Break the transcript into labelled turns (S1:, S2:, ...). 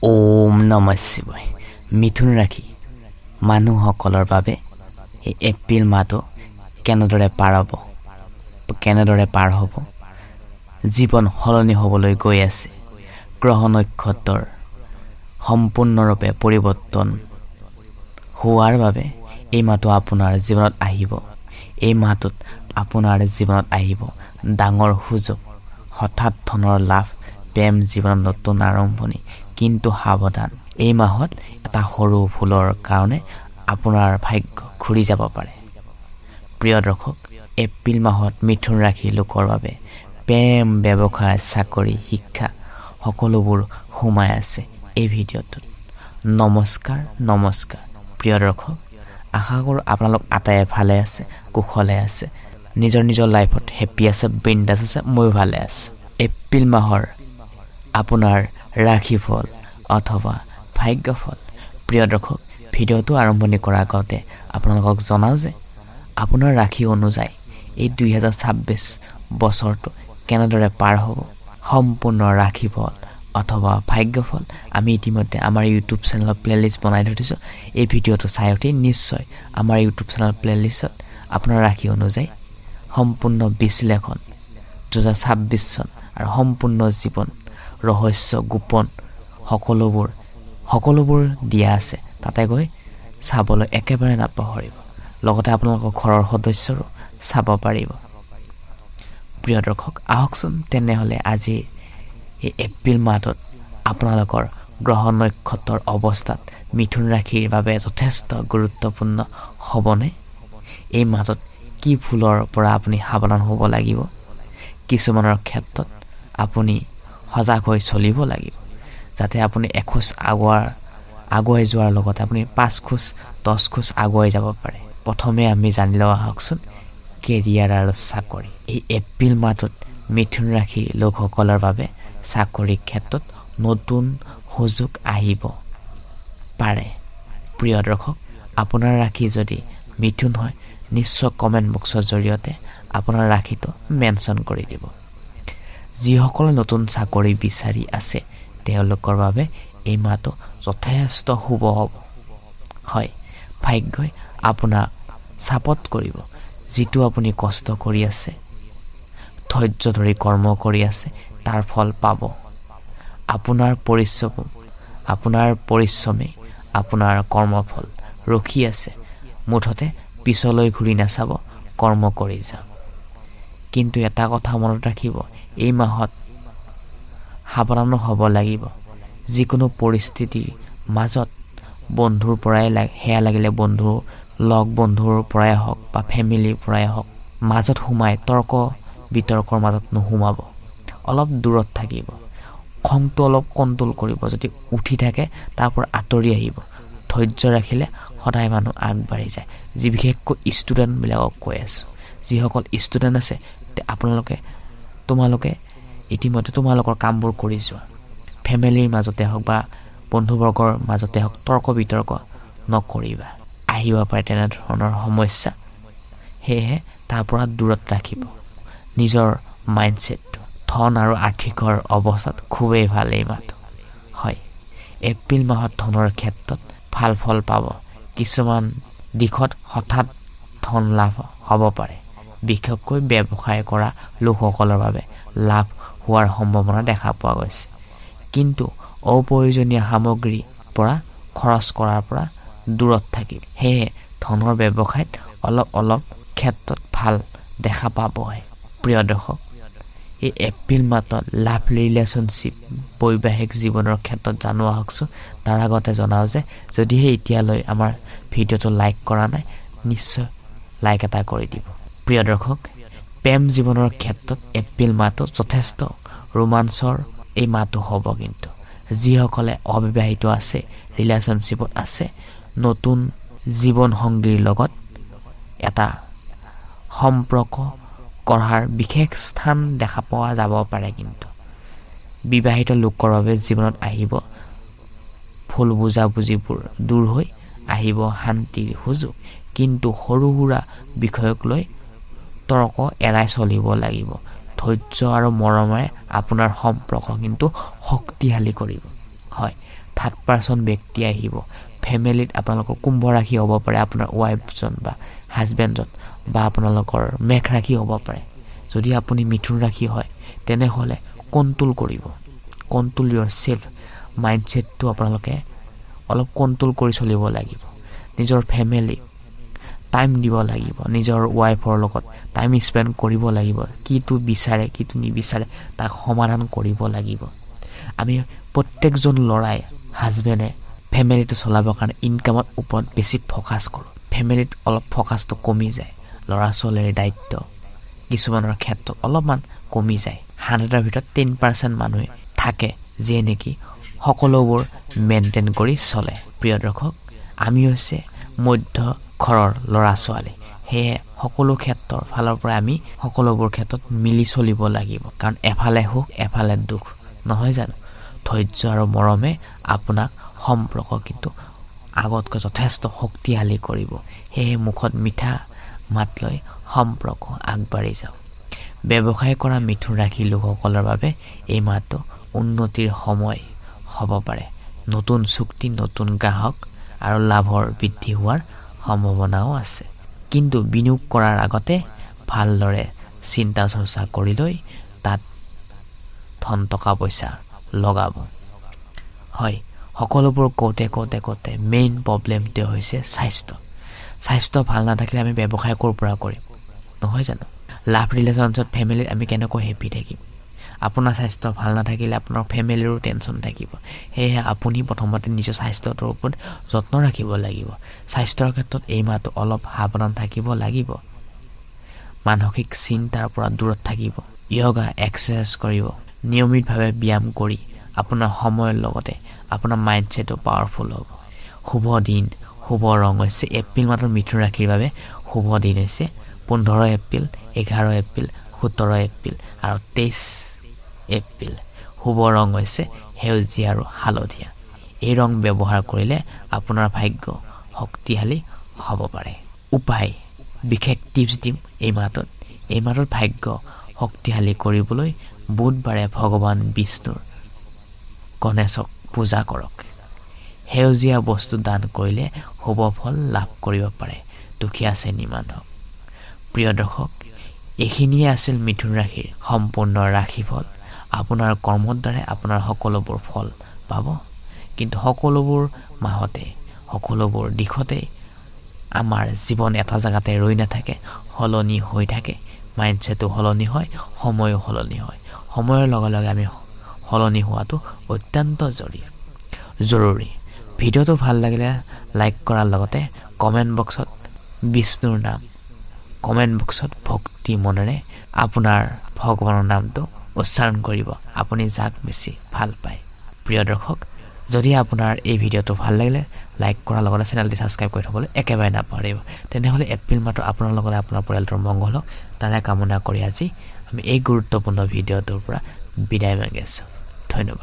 S1: ওম নমঃ শিৱায়। মিথুন ৰাশি মানুহসকলৰ বাবে এই এপ্ৰিল মাহটো কেনেদৰে পাৰ হ'ব জীৱন সলনি হ'বলৈ গৈ আছে। গ্ৰহ নক্ষত্ৰৰ সম্পূৰ্ণৰূপে পৰিৱৰ্তন হোৱাৰ বাবে এই মাহটো আপোনাৰ জীৱনত আহিব। এই মাহটোত আপোনাৰ জীৱনত আহিব ডাঙৰ সুযোগ, হঠাৎ ধনৰ লাভ, প্ৰেম জীৱনত নতুন আৰম্ভণি। কিন্তু সাৱধান, এই মাহত এটা সৰু ভুলৰ কাৰণে আপোনাৰ ভাগ্য ঘূৰি যাব পাৰে। প্ৰিয় দৰ্শক, এপ্ৰিল মাহত মিথুন ৰাশিৰ লোকৰ বাবে প্ৰেম, ব্যৱসায়, চাকৰি, শিক্ষা সকলোবোৰ সোমাই আছে এই ভিডিঅ'টোত। নমস্কাৰ প্ৰিয় দৰ্শক, আশা কৰোঁ আপোনালোক আটাইয়ে ভালে আছে, কুশলে আছে, নিজৰ লাইফত হেপ্পী আছে, বিন্দাছ আছে। ময়ো ভালে আছোঁ। এপ্ৰিল মাহৰ আপোনাৰ ৰাশিফল অথবা ভাগ্যফল। প্ৰিয় দৰ্শক, ভিডিঅ'টো আৰম্ভণি কৰাৰ আগতে আপোনালোকক জনাওঁ যে আপোনাৰ ৰাশি অনুযায়ী এই 2026 বছৰটো কেনেদৰে পাৰ হ'ব, সম্পূৰ্ণ ৰাশিফল অথবা ভাগ্যফল আমি ইতিমধ্যে আমাৰ ইউটিউব চেনেলত প্লেলিষ্ট বনাই থৈছোঁ। এই ভিডিঅ'টো চাই উঠি নিশ্চয় আমাৰ ইউটিউব চেনেল প্লেলিষ্টত আপোনাৰ ৰাশি অনুযায়ী সম্পূৰ্ণ বিশ্লেষণ 2026 চন আৰু সম্পূৰ্ণ জীৱন ৰহস্য গোপন সকলোবোৰ দিয়া আছে। তাতে গৈ চাবলৈ একেবাৰে নাপাহৰিব। লগতে আপোনালোকৰ ঘৰৰ সদস্যৰো চাব পাৰিব। প্ৰিয় দৰ্শক, আহকচোন তেনেহ'লে আজি এই এপ্ৰিল মাহটোত আপোনালোকৰ গ্ৰহ নক্ষত্ৰৰ অৱস্থাত মিথুন ৰাশিৰ বাবে যথেষ্ট গুৰুত্বপূৰ্ণ হ'বনে? এই মাহটোত কি ভুলৰ পৰা আপুনি সাৱধান হ'ব লাগিব? কিছুমানৰ ক্ষেত্ৰত আপুনি সজাগ হৈ চলিব লাগিব, যাতে আপুনি এখোজ আগুৱাই যোৱাৰ লগতে আপুনি 5 খোজ 10 খোজ আগুৱাই যাব পাৰে। প্ৰথমে আমি জানি লওঁ আহকচোন কেৰিয়াৰ আৰু চাকৰি। এই এপ্ৰিল মাহটোত মিথুন ৰাশিৰ লোকসকলৰ বাবে চাকৰিৰ ক্ষেত্ৰত নতুন সুযোগ আহিব পাৰে। প্ৰিয় দৰ্শক, আপোনাৰ ৰাশি যদি মিথুন হয় নিশ্চয় কমেণ্ট বক্সৰ জৰিয়তে আপোনাৰ ৰাশিটো মেনশ্যন কৰি দিব। যিসকলে নতুন চাকৰি বিচাৰি আছে তেওঁলোকৰ বাবে এই মাহটো যথেষ্ট শুভ হ'ব। হয়, ভাগ্যই আপোনাক ছাপোৰ্ট কৰিব। যিটো আপুনি কষ্ট কৰি আছে, ধৈৰ্য ধৰি কৰ্ম কৰি আছে, তাৰ ফল পাব। আপোনাৰ পৰিশ্ৰমে আপোনাৰ কৰ্মফল ৰখি আছে। মুঠতে পিছলৈ ঘূৰি নাচাব, কৰ্ম কৰি যাওক। কিন্তু এটা কথা মনত ৰাখিব, এই মাহত সাৱধানো হ'ব লাগিব। যিকোনো পৰিস্থিতিৰ মাজত বন্ধুৰ পৰাই সেয়া লাগিলে বন্ধুৰ পৰাই হওক বা ফেমিলিৰ পৰাই হওক, মাজত সোমাই তৰ্ক বিতৰ্কৰ মাজত নোসোমাব। অলপ দূৰত থাকিব। খংটো অলপ কণ্ট্ৰল কৰিব। যদি উঠি থাকে তাৰ পৰা আঁতৰি আহিব। ধৈৰ্য ৰাখিলে সদায় মানুহ আগবাঢ়ি যায়। বিশেষকৈ ষ্টুডেণ্টবিলাকক কৈ আছোঁ, যিসকল ষ্টুডেণ্ট আছে তোমালোকে ইতিমধ্যে তোমালোকৰ কামবোৰ কৰি যোৱা। ফেমিলিৰ মাজতে হওক বা বন্ধুবৰ্গৰ মাজতে হওক তৰ্ক বিতৰ্ক নকৰিবা। আহিব পাৰে তেনেধৰণৰ সমস্যা। সেয়েহে তাৰ পৰা দূৰত ৰাখিব নিজৰ মাইণ্ডছেটটো। ধন আৰু আৰ্থিকৰ অৱস্থাত খুবেই ভাল এই মাহটো। হয়, এপ্ৰিল মাহত ধনৰ ক্ষেত্ৰত ভাল ফল পাব। কিছুমান দিশত হঠাৎ ধন লাভ হ'ব পাৰে। বিশেষকৈ ব্যৱসায় কৰা লোকসকলৰ বাবে লাভ হোৱাৰ সম্ভাৱনা দেখা পোৱা গৈছে। কিন্তু অপ্ৰয়োজনীয় সামগ্ৰীৰ পৰা খৰচ কৰাৰ পৰা দূৰত থাকিব। সেয়ে ধনৰ ব্যৱসায়ত অলপ ক্ষেত্ৰত ভাল দেখা পাবহে। প্ৰিয় দৰ্শক, এই এপ্ৰিল মাহত লাভ ৰিলেশ্যনশ্বিপ বৈবাহিক জীৱনৰ ক্ষেত্ৰত জানো আহকচোন। তাৰ আগতে জনাওঁ যে যদিহে এতিয়ালৈ আমাৰ ভিডিঅ'টো লাইক কৰা নাই নিশ্চয় লাইক এটা কৰি দিব। প্ৰিয় দৰ্শক, প্ৰেম জীৱনৰ ক্ষেত্ৰত এপ্ৰিল মাহটো যথেষ্ট ৰোমাঞ্চৰ এই মাহটো হ'ব। কিন্তু যিসকলে অবিবাহিত আছে, ৰিলেশ্যনশ্বিপত আছে, নতুন জীৱনসংগীৰ লগত এটা সম্পৰ্ক গঢ়াৰ বিশেষ স্থান দেখা পোৱা যাব পাৰে। কিন্তু বিবাহিত লোকৰ বাবে জীৱনত আহিব ভুল বুজাবুজিবোৰ দূৰ হৈ আহিব শান্তিৰ সুযোগ। কিন্তু সৰু সুৰা বিষয়ক লৈ তৰ্ক এৰাই চলিব লাগিব। ধৈৰ্য আৰু মৰমেৰে আপোনাৰ সম্পৰ্ক কিন্তু শক্তিশালী কৰিব। হয়, থাৰ্ড পাৰ্চন ব্যক্তি আহিব ফেমিলিত আপোনালোকৰ কুম্ভ ৰাশি হ'ব পাৰে আপোনাৰ ৱাইফজন বা হাজবেণ্ডজন বা আপোনালোকৰ মেঘ ৰাশি হ'ব পাৰে যদি আপুনি মিথুন ৰাশি হয় তেনেহ'লে কণ্ট্ৰোল কৰিব কণ্ট্ৰোল ইয়ৰ সেলফ মাইণ্ডছেটটো আপোনালোকে অলপ কণ্ট্ৰোল কৰি চলিব লাগিব নিজৰ ফেমিলি টাইম দিব লাগিব নিজৰ ৱাইফৰ লগত টাইম স্পেণ্ড কৰিব লাগিব কিটো বিচাৰে কিটো নিবিচাৰে তাক সমাধান কৰিব লাগিব আমি প্ৰত্যেকজন ল'ৰাই হাজবেণ্ডে ফেমিলিটো চলাবৰ কাৰণে ইনকামৰ ওপৰত বেছি ফ'কাছ কৰোঁ ফেমিলিত অলপ ফ'কাছটো কমি যায় ল'ৰা ছোৱালীৰ দায়িত্ব কিছুমানৰ ক্ষেত্ৰত অলপমান কমি যায় 100ৰ ভিতৰত 10% মানুহে থাকে যে নেকি সকলোবোৰ মেইনটেইন কৰি চলে প্ৰিয় দৰ্শক আমি হৈছে মধ্য ঘৰৰ ল'ৰা ছোৱালী সেয়ে সকলো ক্ষেত্ৰৰ ফালৰ পৰা আমি সকলোবোৰ ক্ষেত্ৰত মিলি চলিব লাগিব কাৰণ এফালে সুখ এফালে দুখ নহয় জানো ধৈৰ্য আৰু মৰমে আপোনাক সম্পৰ্ক কিন্তু আগতকৈ যথেষ্ট শক্তিশালী কৰিব সেয়ে মুখত মিঠা মাত লৈ সম্পৰ্ক আগবাঢ়ি যাওক ব্যৱসায় কৰা মিথুন ৰাশি লোকসকলৰ বাবে এই মাহটো উন্নতিৰ সময় হ'ব পাৰে নতুন চুক্তি নতুন গ্ৰাহক আৰু লাভৰ বৃদ্ধি হোৱাৰ সম্ভাৱনাও আছে কিন্তু বিনিয়োগ কৰাৰ আগতে ভালদৰে চিন্তা চৰ্চা কৰি লৈ তাত ধন টকা পইচা লগাব হয় সকলোবোৰ কওঁতে মেইন প্ৰব্লেমটো হৈছে স্বাস্থ্য ভাল নাথাকিলে আমি ব্যৱসায় ক'ৰ পৰা কৰিম নহয় জানো লাভ ৰিলেশ্যনছত ফেমিলিত আমি কেনেকৈ হেপি থাকিম আপোনাৰ স্বাস্থ্য ভাল নাথাকিলে আপোনাৰ ফেমিলিৰো টেনশ্যন থাকিব সেয়েহে আপুনি প্ৰথমতে নিজৰ স্বাস্থ্যটোৰ ওপৰত যত্ন ৰাখিব লাগিব স্বাস্থ্যৰ ক্ষেত্ৰত এই মাহটো অলপ সাৱধান থাকিব লাগিব মানসিক চিন্তাৰ পৰা দূৰত থাকিব য়োগা এক্সাৰচাইজ কৰিব নিয়মিতভাৱে ব্যায়াম কৰি আপোনাৰ সময়ৰ লগতে আপোনাৰ মাইণ্ডছেটো পাৱাৰফুল হ'ব শুভ দিন শুভ ৰং হৈছে এপ্ৰিল মাহৰ মিথুন ৰাশিৰ বাবে শুভ দিন হৈছে 15 এপ্ৰিল 11 এপ্ৰিল 17 এপ্ৰিল আৰু 23 এপ্ৰিল শুভ ৰং হৈছে সেউজীয়া আৰু হালধীয়া এই ৰং ব্যৱহাৰ কৰিলে আপোনাৰ ভাগ্য শক্তিশালী হ'ব পাৰে উপায় বিশেষ টিপছ দিম এই মাহটোত ভাগ্য শক্তিশালী কৰিবলৈ বুধবাৰে ভগৱান বিষ্ণুৰ গণেশক পূজা কৰক সেউজীয়া বস্তু দান কৰিলে শুভ ফল লাভ কৰিব পাৰে দুখীয়া শ্ৰেণীৰ মানুহক প্ৰিয় দৰ্শক এইখিনিয়ে আছিল মিথুন ৰাশিৰ সম্পূৰ্ণ ৰাশিফল আপোনাৰ কৰ্মৰ দ্বাৰা আপোনাৰ সকলোবোৰ ফল পাব কিন্তু সকলোবোৰ মাহতে সকলোবোৰ দিশতে আমাৰ জীৱন এটা জায়গাতে ৰৈ নাথাকে সলনি হৈ থাকে মাইণ্ডছেটো সলনি হয় সময়ো সলনি হয় সময়ৰ লগে লগে আমি সলনি হোৱাটো অত্যন্ত জৰুৰী ভিডিঅ'টো ভাল লাগিলে লাইক কৰাৰ লগতে কমেণ্ট বক্সত বিষ্ণুৰ নাম কমেণ্ট বক্সত ভক্তি মনেৰে আপোনাৰ ভগৱানৰ নামটো উচ্চাৰণ কৰিব আপুনি যাক বেছি ভাল পায় প্ৰিয় দৰ্শক যদি আপোনাৰ এই ভিডিঅ'টো ভাল লাগিলে লাইক কৰাৰ লগতে চেনেলটি ছাবস্ক্ৰাইব কৰি থ'বলৈ একেবাৰে নাপাহৰিব তেনেহ'লে এপ্ৰিল মাহটোৰ আপোনাৰ লগতে আপোনাৰ পৰিয়ালটোৰ মংগল হওক তাৰে কামনা কৰি আজি আমি এই গুৰুত্বপূৰ্ণ ভিডিঅ'টোৰ পৰা বিদায় মাগিছোঁ ধন্যবাদ